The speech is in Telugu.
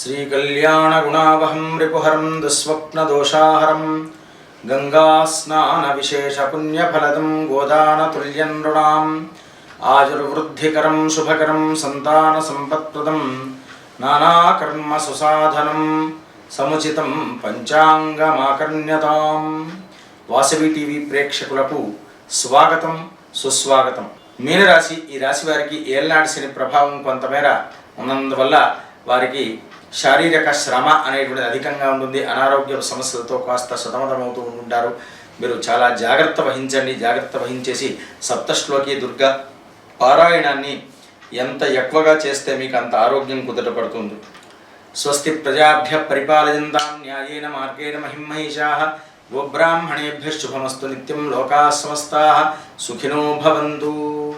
श्रीकल्याणगुणावहं रिपुहरं दुःस्वप्नदोषाहरं गंगास्नानविशेषपुण्यफलदं गोदानतुल्यं नृणाम् आयुर्वृद्धिकरं शुभकरं संतानसम्पत्प्रदं नानाकर्मसुसाधनं समुचितं पंचांगमाकर्ण्यताम्। వాసవి టీవీ ప్రేక్షకులకు స్వాగతం సుస్వాగతం। మీనరాశి ఈ రాశి వారికి ఏళ్నాటి శని ప్రభావం కొంతమేర ఉన్నందువల్ల వారికి శారీరక శ్రమ అనేటువంటిది అధికంగా ఉంటుంది। అనారోగ్య సమస్యలతో కాస్త సతమతమవుతూ ఉంటారు। మీరు చాలా జాగ్రత్త వహించండి। జాగ్రత్త వహించేసి సప్తశ్లోకి దుర్గా పారాయణాన్ని ఎంత ఎక్కువగా చేస్తే మీకు అంత ఆరోగ్యం కుదుటపడుతుంది। స్వస్తి ప్రజాభ్య పరిపాలయంతాం న్యాయేన మార్గేణ మహిమహేషాః గోబ్రాహ్మణేభ్యః శుభమస్తు నిత్యం లోకాః సమస్తాః సుఖినో భవంతు।